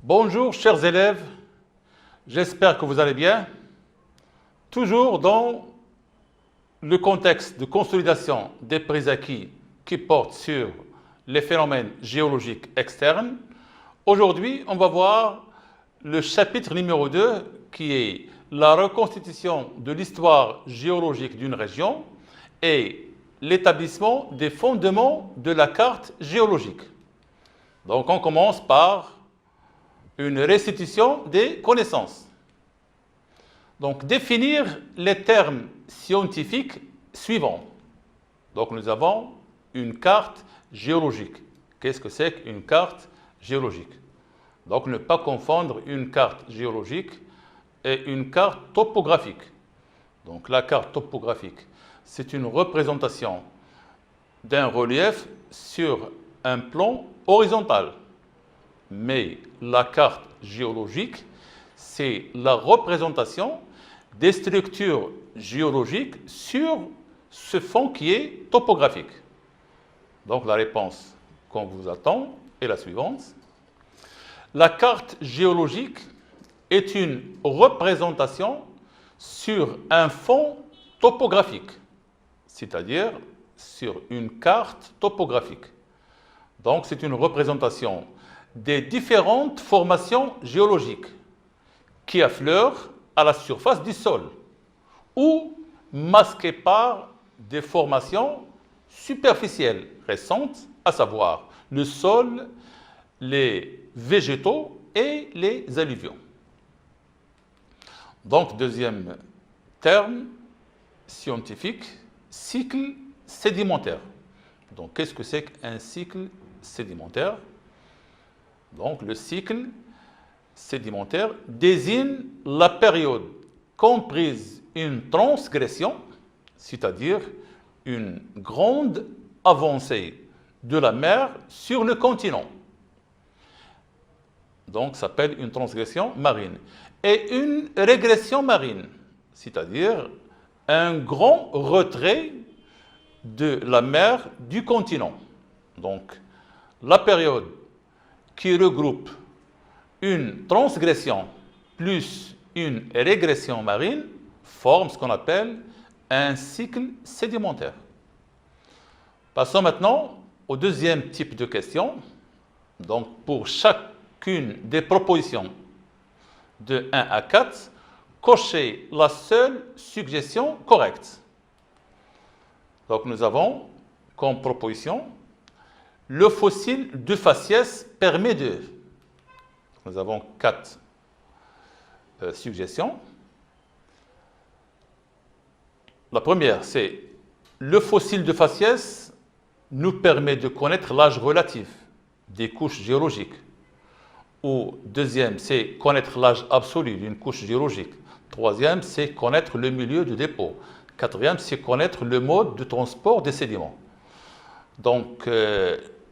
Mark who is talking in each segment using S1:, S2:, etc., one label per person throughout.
S1: Bonjour chers élèves, j'espère que vous allez bien. Toujours dans le contexte de consolidation des prix acquis qui porte sur les phénomènes géologiques externes, aujourd'hui on va voir le chapitre numéro 2 qui est la reconstitution de l'histoire géologique d'une région et l'établissement des fondements de la carte géologique. Donc on commence par une restitution des connaissances. Donc, définir les termes scientifiques suivants. Donc, nous avons une carte géologique. Qu'est-ce que c'est qu'une carte géologique? Donc, ne pas confondre une carte géologique et une carte topographique. Donc, la carte topographique, c'est une représentation d'un relief sur un plan horizontal. Mais la carte géologique, c'est la représentation des structures géologiques sur ce fond qui est topographique. Donc la réponse qu'on vous attend est la suivante. La carte géologique est une représentation sur un fond topographique, c'est-à-dire sur une carte topographique. Donc c'est une représentation des différentes formations géologiques qui affleurent à la surface du sol ou masquées par des formations superficielles récentes, à savoir le sol, les végétaux et les alluvions. Donc, deuxième terme scientifique, cycle sédimentaire. Donc, qu'est-ce que c'est qu'un cycle sédimentaire? Donc, le cycle sédimentaire désigne la période comprise une transgression, c'est-à-dire une grande avancée de la mer sur le continent. Donc, ça s'appelle une transgression marine. Et une régression marine, c'est-à-dire un grand retrait de la mer du continent. Donc, la période qui regroupe une transgression plus une régression marine forme ce qu'on appelle un cycle sédimentaire. Passons maintenant au deuxième type de question. Donc, pour chacune des propositions de 1 à 4, cochez la seule suggestion correcte. Donc, nous avons comme proposition le fossile de faciès permet de. Nous avons 4 suggestions. La première, c'est le fossile de faciès nous permet de connaître l'âge relatif des couches géologiques. Ou deuxième, c'est connaître l'âge absolu d'une couche géologique. Troisième, c'est connaître le milieu de dépôt. Quatrième, c'est connaître le mode de transport des sédiments. Donc,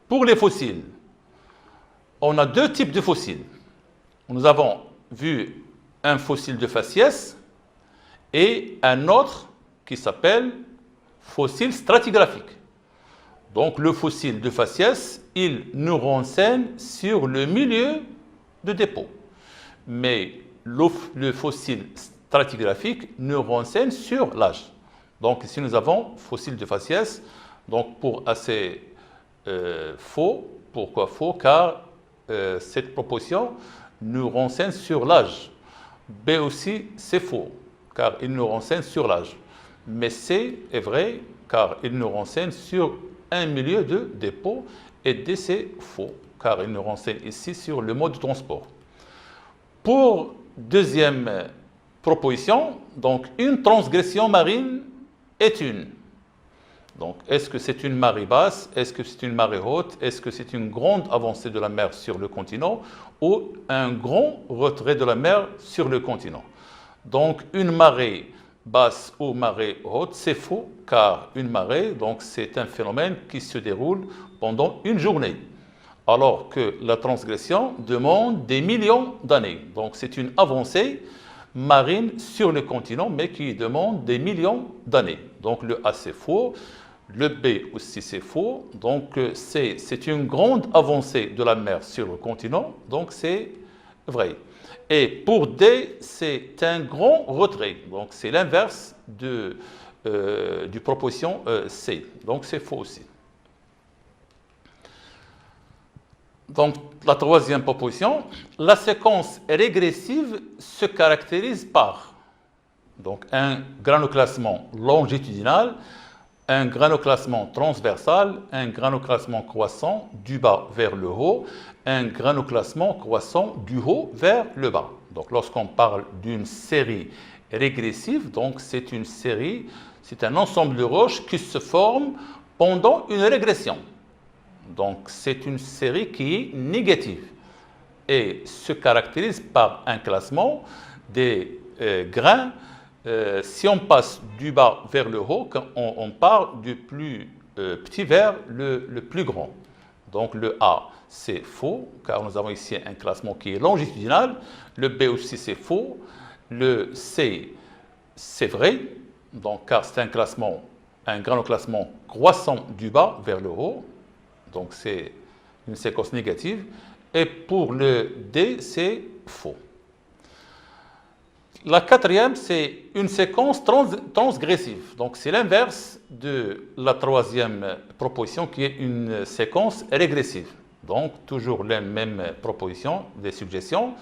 S1: pour les fossiles, on a 2 types de fossiles. Nous avons vu un fossile de faciès et un autre qui s'appelle fossile stratigraphique. Donc le fossile de faciès, il nous renseigne sur le milieu de dépôt. Mais le fossile stratigraphique nous renseigne sur l'âge. Donc ici nous avons fossile de faciès, donc pour assez faux. Pourquoi faux? Car cette proposition nous renseigne sur l'âge. B aussi, c'est faux, car il nous renseigne sur l'âge. Mais C est vrai, car il nous renseigne sur un milieu de dépôt. Et D, c'est faux, car il nous renseigne ici sur le mode de transport. Pour deuxième proposition, donc une transgression marine est une. Donc, est-ce que c'est une marée basse? Est-ce que c'est une marée haute? Est-ce que c'est une grande avancée de la mer sur le continent ou un grand retrait de la mer sur le continent? Donc, une marée basse ou marée haute, c'est faux, car une marée, donc, c'est un phénomène qui se déroule pendant une journée, alors que la transgression demande des millions d'années. Donc, c'est une avancée marine sur le continent, mais qui demande des millions d'années. Donc, le A, c'est faux. Le B aussi c'est faux, donc c'est une grande avancée de la mer sur le continent, donc c'est vrai. Et pour D, c'est un grand retrait. Donc, c'est l'inverse du proposition C. Donc, c'est faux aussi. Donc, la troisième proposition, la séquence régressive se caractérise par donc, un granoclassement longitudinal, un granoclassement transversal, un granoclassement croissant du bas vers le haut, un granoclassement croissant du haut vers le bas. Donc, lorsqu'on parle d'une série régressive, donc c'est une série, c'est un ensemble de roches qui se forment pendant une régression. Donc, c'est une série qui est négative et se caractérise par un classement des grains. Si on passe du bas vers le haut, on part du plus petit vers le plus grand. Donc, le A, c'est faux, car nous avons ici un classement qui est longitudinal. Le B aussi, c'est faux. Le C, c'est vrai, donc, car c'est un granoclassement croissant du bas vers le haut. Donc, c'est une séquence négative. Et pour le D, c'est faux. La quatrième, c'est une séquence transgressive. Donc, c'est l'inverse de la troisième proposition qui est une séquence régressive. Donc, toujours les mêmes propositions, des suggestions.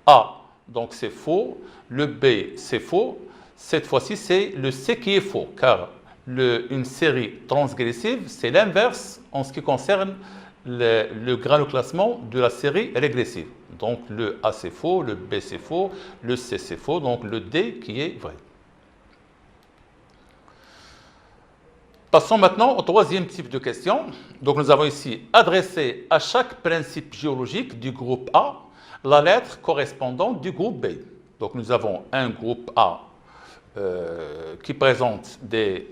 S1: A, donc c'est faux. Le B, c'est faux. Cette fois-ci, c'est le C qui est faux, car une série transgressive, c'est l'inverse en ce qui concerne le granoclassement de la série régressive. Donc le A c'est faux, le B c'est faux, le C c'est faux, donc le D qui est vrai. Passons maintenant au troisième type de question. Donc nous avons ici adressé à chaque principe géologique du groupe A la lettre correspondante du groupe B. Donc nous avons un groupe A qui présente des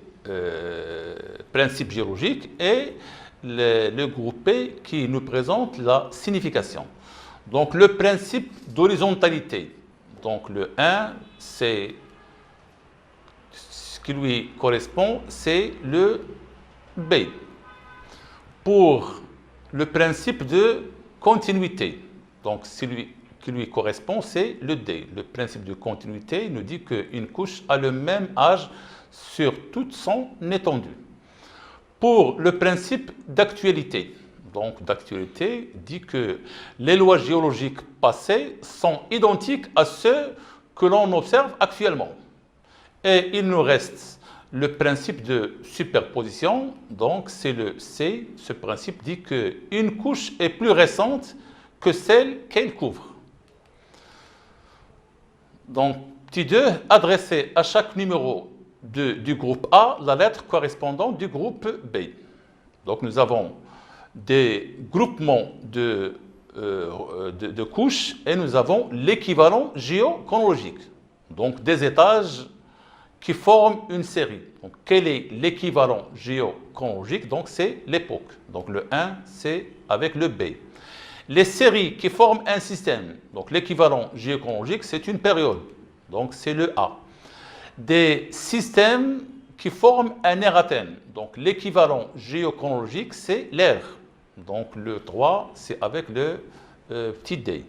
S1: principes géologiques et le groupe B qui nous présente la signification. Donc le principe d'horizontalité, donc le 1, c'est ce qui lui correspond, c'est le B. Pour le principe de continuité, donc celui qui lui correspond, c'est le D. Le principe de continuité nous dit qu'une couche a le même âge sur toute son étendue. Pour le principe d'actualité, donc d'actualité dit que les lois géologiques passées sont identiques à ceux que l'on observe actuellement. Et il nous reste le principe de superposition, donc c'est le C. Ce principe dit qu'une couche est plus récente que celle qu'elle couvre. Donc, petit 2, adresser à chaque numéro du groupe A la lettre correspondante du groupe B. Donc, nous avons des groupements de couches et nous avons l'équivalent géochronologique, donc des étages qui forment une série. Donc, quel est l'équivalent géochronologique? Donc, c'est l'époque. Donc, le 1, c'est avec le B. Les séries qui forment un système, donc l'équivalent géochronologique, c'est une période. Donc, c'est le A. Des systèmes qui forment un érathème. Donc, l'équivalent géochronologique, c'est l'ère. Donc, le 3, c'est avec le petit d.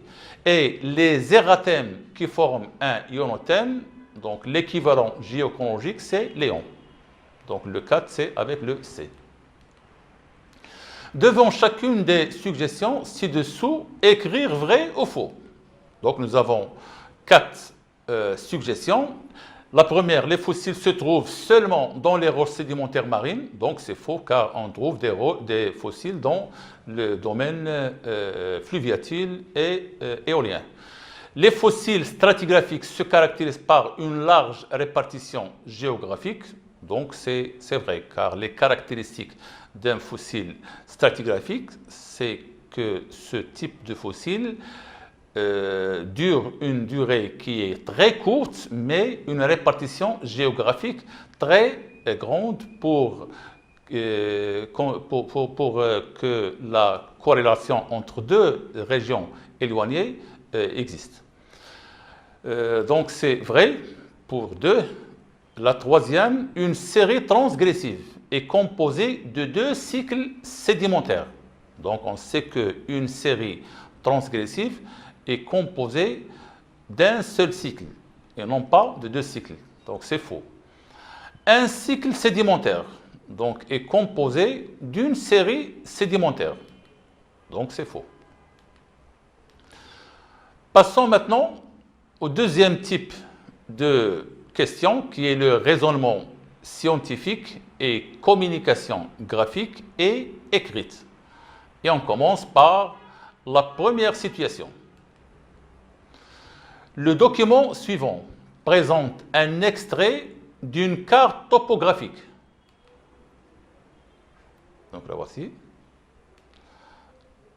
S1: Et les érathèmes qui forment un ionothème, donc l'équivalent géochronologique, c'est l'éon. Donc, le 4, c'est avec le C. Devant chacune des suggestions ci-dessous, écrire vrai ou faux. Donc, nous avons 4 suggestions. La première, les fossiles se trouvent seulement dans les roches sédimentaires marines. Donc, c'est faux car on trouve des fossiles dans le domaine fluviatile et éolien. Les fossiles stratigraphiques se caractérisent par une large répartition géographique. Donc, c'est vrai car les caractéristiques d'un fossile stratigraphique, c'est que ce type de fossile dure une durée qui est très courte, mais une répartition géographique très grande pour que la corrélation entre deux régions éloignées existe. Donc c'est vrai pour 2. La troisième, une série transgressive est composée de 2 cycles sédimentaires. Donc on sait qu'une série transgressive est composé d'un seul cycle et non pas de deux cycles. Donc c'est faux. Un cycle sédimentaire donc, est composé d'une série sédimentaire. Donc c'est faux. Passons maintenant au deuxième type de question qui est le raisonnement scientifique et communication graphique et écrite. Et on commence par la première situation. Le document suivant présente un extrait d'une carte topographique. Donc la voici.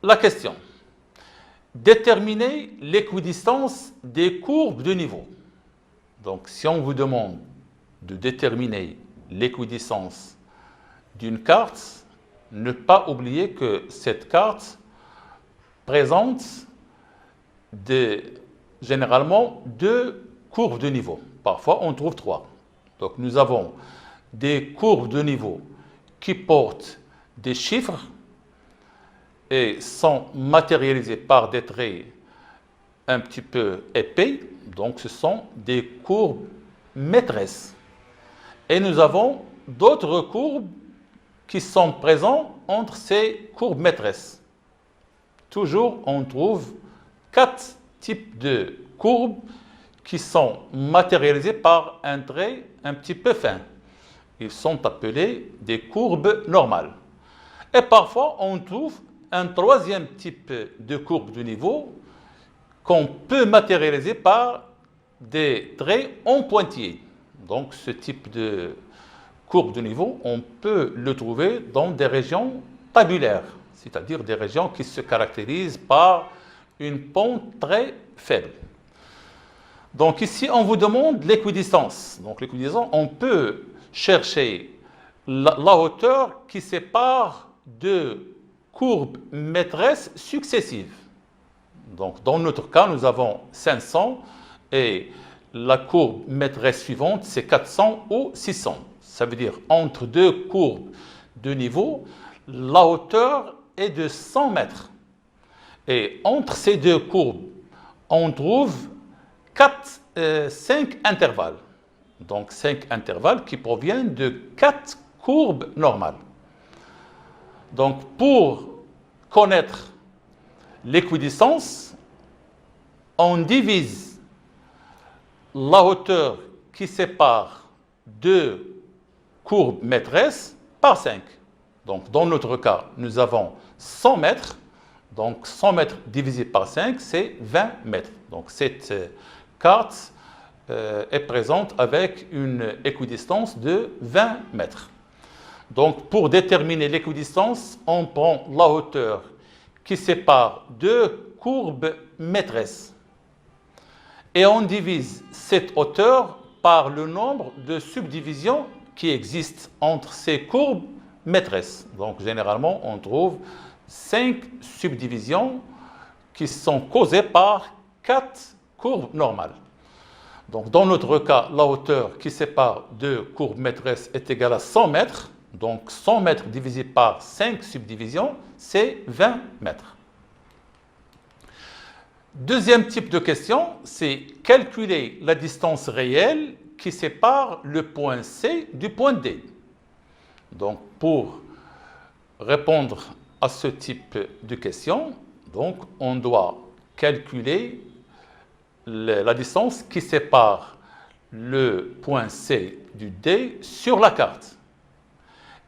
S1: La question. Déterminez l'équidistance des courbes de niveau. Donc si on vous demande de déterminer l'équidistance d'une carte, ne pas oublier que cette carte présente généralement deux courbes de niveau. Parfois, on trouve trois. Donc, nous avons des courbes de niveau qui portent des chiffres et sont matérialisées par des traits un petit peu épais. Donc, ce sont des courbes maîtresses. Et nous avons d'autres courbes qui sont présentes entre ces courbes maîtresses. Toujours, on trouve quatre types de courbes qui sont matérialisées par un trait un petit peu fin. Ils sont appelés des courbes normales. Et parfois, on trouve un troisième type de courbe de niveau qu'on peut matérialiser par des traits en pointillés. Donc, ce type de courbe de niveau, on peut le trouver dans des régions tabulaires, c'est-à-dire des régions qui se caractérisent par une pente très faible. Donc ici, on vous demande l'équidistance. Donc l'équidistance, on peut chercher la hauteur qui sépare deux courbes maîtresses successives. Donc dans notre cas, nous avons 500 et la courbe maîtresse suivante, c'est 400 ou 600. Ça veut dire entre deux courbes de niveau, la hauteur est de 100 mètres. Et entre ces deux courbes, on trouve 5 intervalles. Donc 5 intervalles qui proviennent de 4 courbes normales. Donc pour connaître l'équidistance, on divise la hauteur qui sépare deux courbes maîtresses par 5. Donc dans notre cas, nous avons 100 mètres. Donc 100 mètres divisé par 5, c'est 20 mètres. Donc cette carte est présente avec une équidistance de 20 mètres. Donc pour déterminer l'équidistance, on prend la hauteur qui sépare deux courbes maîtresses. Et on divise cette hauteur par le nombre de subdivisions qui existent entre ces courbes maîtresses. Donc généralement, on trouve 5 subdivisions qui sont causées par 4 courbes normales. Donc, dans notre cas, la hauteur qui sépare deux courbes maîtresses est égale à 100 mètres. Donc, 100 mètres divisé par 5 subdivisions, c'est 20 mètres. Deuxième type de question, c'est calculer la distance réelle qui sépare le point C du point D. Donc, pour répondre à ce type de question, donc on doit calculer la distance qui sépare le point C du D sur la carte.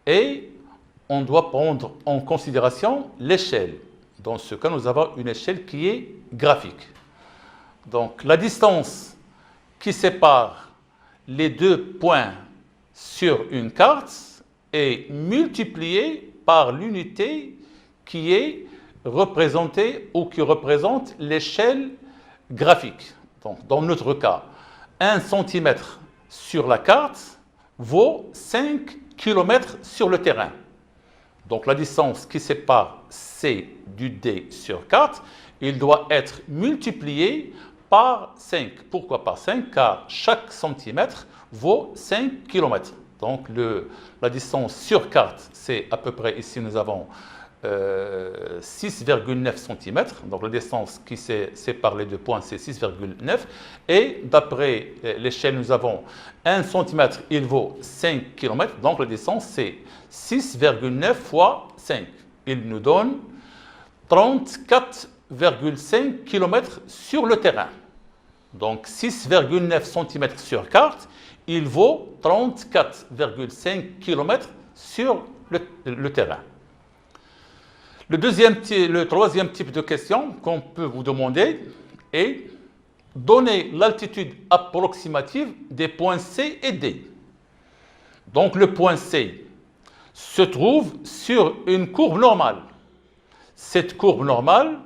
S1: Et on doit prendre en considération l'échelle. Dans ce cas, nous avons une échelle qui est graphique. Donc la distance qui sépare les deux points sur une carte est multipliée par l'unité qui est représentée ou qui représente l'échelle graphique. Donc, dans notre cas, 1 cm sur la carte vaut 5 km sur le terrain. Donc la distance qui sépare C du D sur carte, il doit être multiplié par 5. Pourquoi par 5? Car chaque centimètre vaut 5 km. Donc la distance sur carte, c'est à peu près, ici nous avons 6,9 cm. Donc la distance qui sépare les deux points, c'est 6,9. Et d'après l'échelle, nous avons 1 cm, il vaut 5 km. Donc la distance, c'est 6,9 fois 5. Il nous donne 34,5 km sur le terrain. Donc 6,9 cm sur carte, il vaut 34,5 km sur le terrain. Le troisième type de question qu'on peut vous demander est donner l'altitude approximative des points C et D. Donc le point C se trouve sur une courbe normale. Cette courbe normale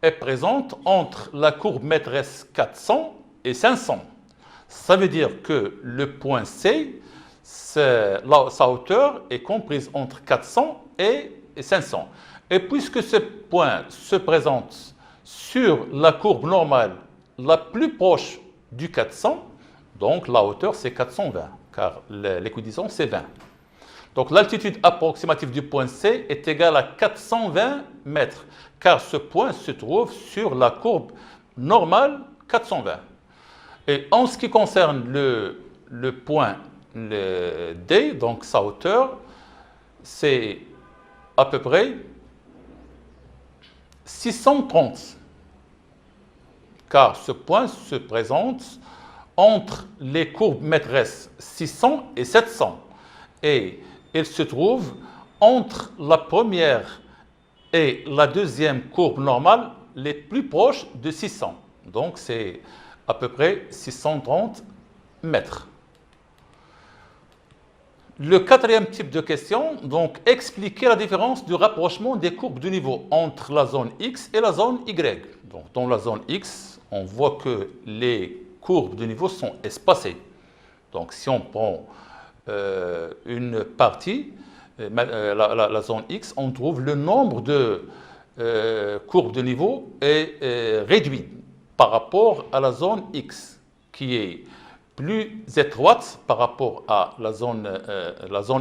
S1: est présente entre la courbe maîtresse 400 et 500. Ça veut dire que le point C, sa hauteur est comprise entre 400 et 500. Et puisque ce point se présente sur la courbe normale la plus proche du 400, donc la hauteur c'est 420, car l'équidistance c'est 20. Donc l'altitude approximative du point C est égale à 420 mètres, car ce point se trouve sur la courbe normale 420. Et en ce qui concerne le point D, donc sa hauteur, c'est à peu près 630, car ce point se présente entre les courbes maîtresses 600 et 700. Et il se trouve entre la première et la deuxième courbe normale les plus proches de 600. Donc c'est à peu près 630 mètres. Le quatrième type de question, donc expliquer la différence du rapprochement des courbes de niveau entre la zone X et la zone Y. Donc dans la zone X, on voit que les courbes de niveau sont espacées. Donc si on prend une partie, la zone X, on trouve le nombre de courbes de niveau est réduit par rapport à la zone X, qui est plus étroite par rapport à la zone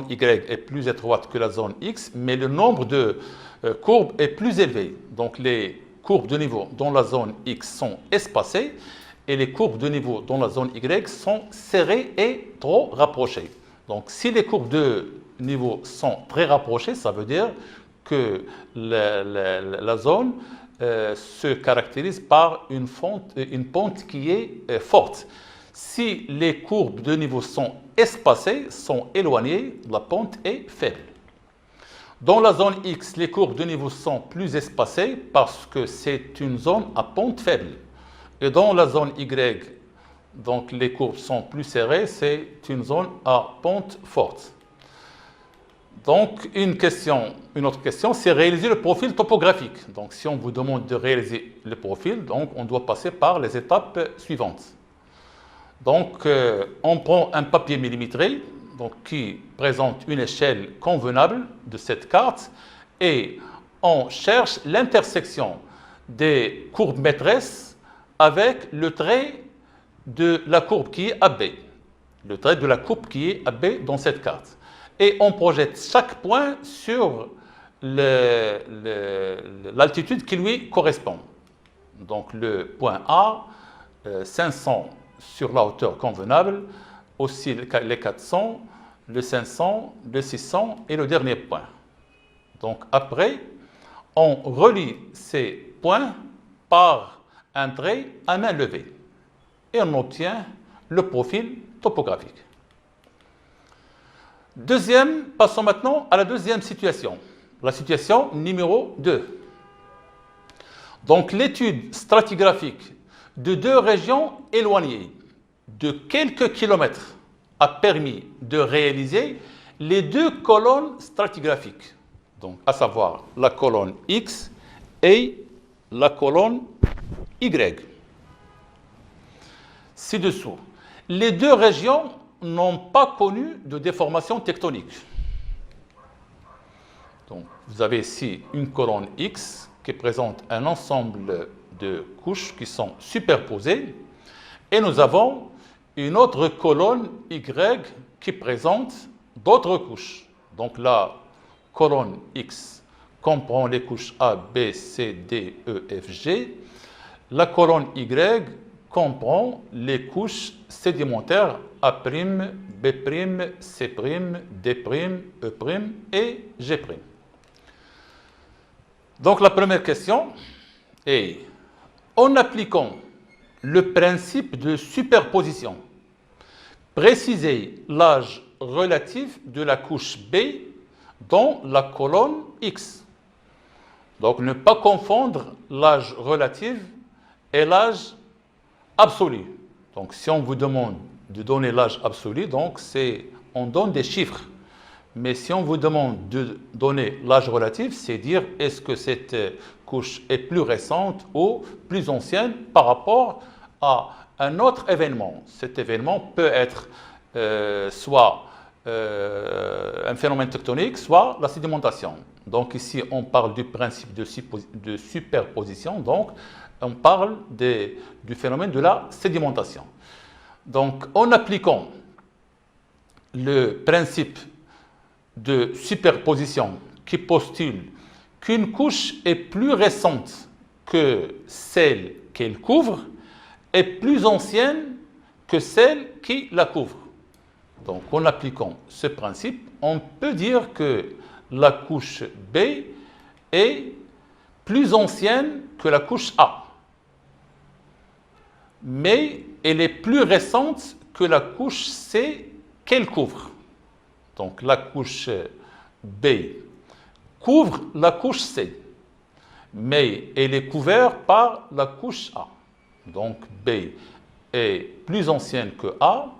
S1: Y est plus étroite que la zone X, mais le nombre de courbes est plus élevé. Donc les courbes de niveau dans la zone X sont espacées et les courbes de niveau dans la zone Y sont serrées et trop rapprochées. Donc si les courbes de niveau sont très rapprochées, ça veut dire que la zone se caractérise par une pente qui est forte. Si les courbes de niveau sont espacées, sont éloignées, la pente est faible. Dans la zone X, les courbes de niveau sont plus espacées parce que c'est une zone à pente faible. Et dans la zone Y, donc les courbes sont plus serrées, c'est une zone à pente forte. Donc une autre question, c'est réaliser le profil topographique. Donc si on vous demande de réaliser le profil, donc on doit passer par les étapes suivantes. Donc, on prend un papier millimétré donc, qui présente une échelle convenable de cette carte et on cherche l'intersection des courbes maîtresses avec le trait de la courbe qui est AB. Le trait de la courbe qui est AB dans cette carte. Et on projette chaque point sur l'altitude qui lui correspond. Donc, le point A, 500 sur la hauteur convenable, aussi les 400, le 500, le 600 et le dernier point. Donc après, on relie ces points par un trait à main levée et on obtient le profil topographique. Passons maintenant à la deuxième situation, la situation numéro 2. Donc l'étude stratigraphique de deux régions éloignées de quelques kilomètres a permis de réaliser les deux colonnes stratigraphiques, donc à savoir la colonne X et la colonne Y. Ci-dessous, les deux régions n'ont pas connu de déformation tectonique. Donc, vous avez ici une colonne X qui présente un ensemble de couches qui sont superposées et nous avons une autre colonne Y qui présente d'autres couches. Donc la colonne X comprend les couches A, B, C, D, E, F, G. La colonne Y comprend les couches sédimentaires A', B', C', D', E' et G'. Donc la première question est, en appliquant le principe de superposition, précisez l'âge relatif de la couche B dans la colonne X. Donc ne pas confondre l'âge relatif et l'âge absolu. Donc si on vous demande de donner l'âge absolu, donc on donne des chiffres. Mais si on vous demande de donner l'âge relatif, c'est dire est-ce que cette couche est plus récente ou plus ancienne par rapport à un autre événement. Cet événement peut être soit un phénomène tectonique, soit la sédimentation. Donc ici, on parle du principe de superposition, donc on parle du phénomène de la sédimentation. Donc en appliquant le principe de superposition qui postule qu'une couche est plus récente que celle qu'elle couvre et plus ancienne que celle qui la couvre. Donc en appliquant ce principe, on peut dire que la couche B est plus ancienne que la couche A, mais elle est plus récente que la couche C qu'elle couvre. Donc la couche B couvre la couche C, mais elle est couverte par la couche A. Donc B est plus ancienne que A,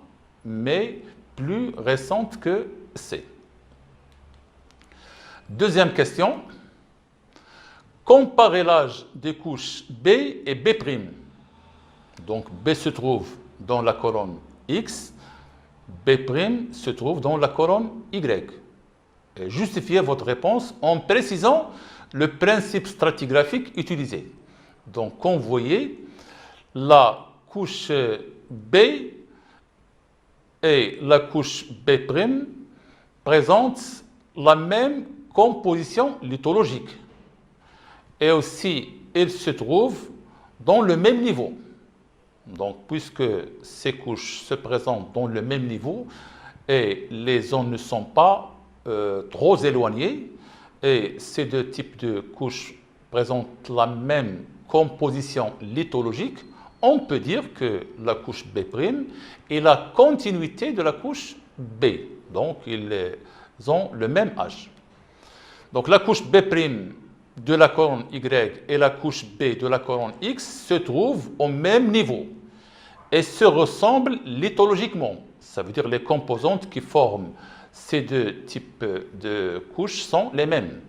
S1: mais plus récente que C. Deuxième question. Comparez l'âge des couches B et B'. Donc B se trouve dans la colonne X, B' se trouve dans la colonne Y. Et justifiez votre réponse en précisant le principe stratigraphique utilisé. Donc, comme vous voyez, la couche B et la couche B' présentent la même composition lithologique. Et aussi, elles se trouvent dans le même niveau. Donc, puisque ces couches se présentent dans le même niveau et les zones ne sont pas trop éloignées, et ces deux types de couches présentent la même composition lithologique, on peut dire que la couche B' est la continuité de la couche B. Donc, ils ont le même âge. Donc, la couche B' de la colonne Y et la couche B de la colonne X se trouvent au même niveau et se ressemblent lithologiquement. Ça veut dire les composantes qui forment ces deux types de couches sont les mêmes.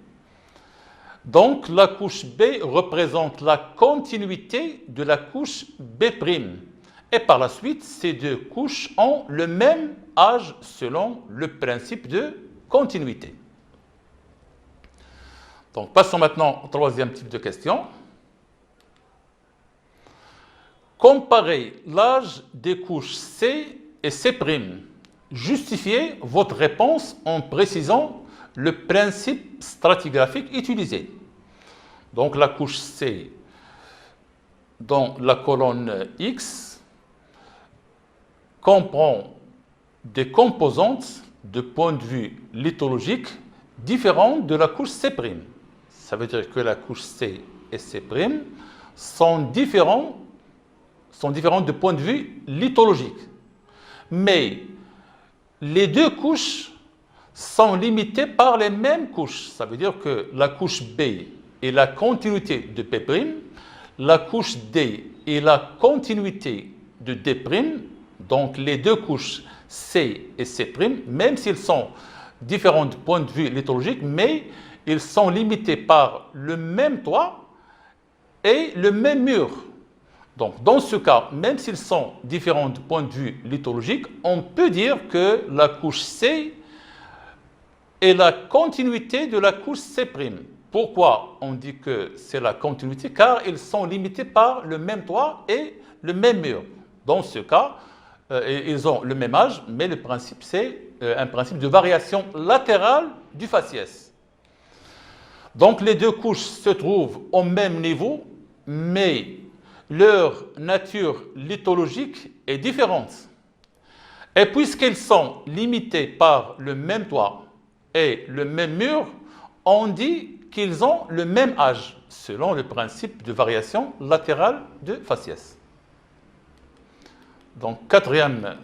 S1: Donc la couche B représente la continuité de la couche B'. Et par la suite, ces deux couches ont le même âge selon le principe de continuité. Donc passons maintenant au troisième type de question. Comparez l'âge des couches C et C'. Justifiez votre réponse en précisant le principe stratigraphique utilisé. Donc la couche C dans la colonne X comprend des composantes de point de vue lithologique différentes de la couche C'. Ça veut dire que la couche C et C' sont différentes de point de vue lithologique. Mais les deux couches sont limitées par les mêmes couches. Ça veut dire que la couche B est la continuité de B', la couche D est la continuité de D', donc les deux couches C et C', même s'ils sont différents de point de vue lithologique, mais ils sont limités par le même toit et le même mur. Donc, dans ce cas, même s'ils sont différents du point de vue lithologique, on peut dire que la couche C est la continuité de la couche C'. Pourquoi on dit que c'est la continuité? Car ils sont limités par le même toit et le même mur. Dans ce cas, ils ont le même âge, mais le principe, c'est un principe de variation latérale du faciès. Donc les deux couches se trouvent au même niveau, mais leur nature lithologique est différente. Et puisqu'elles sont limitées par le même toit et le même mur, on dit qu'ils ont le même âge, selon le principe de variation latérale de faciès. Donc, quatrième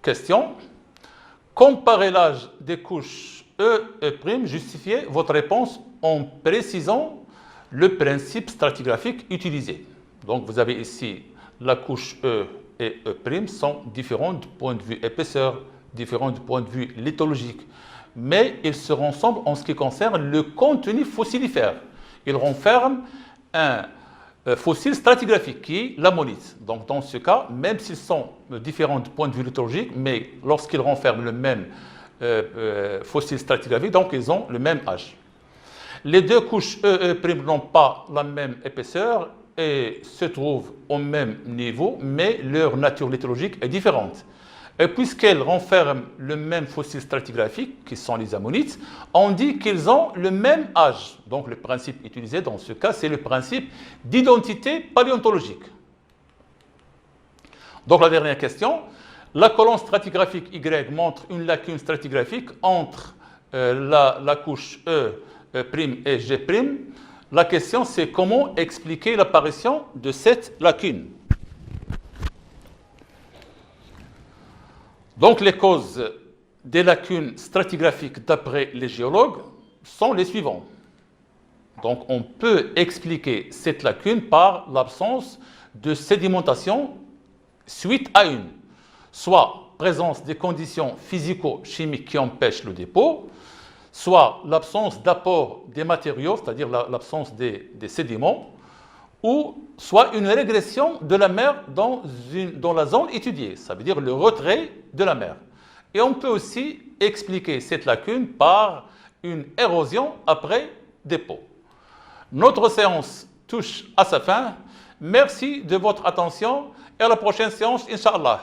S1: question. Comparez l'âge des couches E et E', justifiez votre réponse en précisant le principe stratigraphique utilisé. Donc, vous avez ici la couche E et E' sont différents du point de vue épaisseur, différents du point de vue lithologique, mais ils se ressemblent en ce qui concerne le contenu fossilifère. Ils renferment un fossile stratigraphique qui est l'ammonite. Donc dans ce cas, même s'ils sont différents du point de vue lithologique, mais lorsqu'ils renferment le même fossile stratigraphique, donc ils ont le même âge. Les deux couches E et E' n'ont pas la même épaisseur et se trouvent au même niveau, mais leur nature lithologique est différente. Et puisqu'elles renferment le même fossile stratigraphique, qui sont les ammonites, on dit qu'ils ont le même âge. Donc le principe utilisé dans ce cas, c'est le principe d'identité paléontologique. Donc la dernière question, la colonne stratigraphique Y montre une lacune stratigraphique entre la couche E' et G'. La question, c'est comment expliquer l'apparition de cette lacune. Donc, les causes des lacunes stratigraphiques d'après les géologues sont les suivantes. Donc, on peut expliquer cette lacune par l'absence de sédimentation suite à une, soit présence des conditions physico-chimiques qui empêchent le dépôt, soit l'absence d'apport des matériaux, c'est-à-dire l'absence des sédiments, ou soit une régression de la mer dans la zone étudiée, ça veut dire le retrait de la mer. Et on peut aussi expliquer cette lacune par une érosion après dépôt. Notre séance touche à sa fin. Merci de votre attention et à la prochaine séance, Inch'Allah.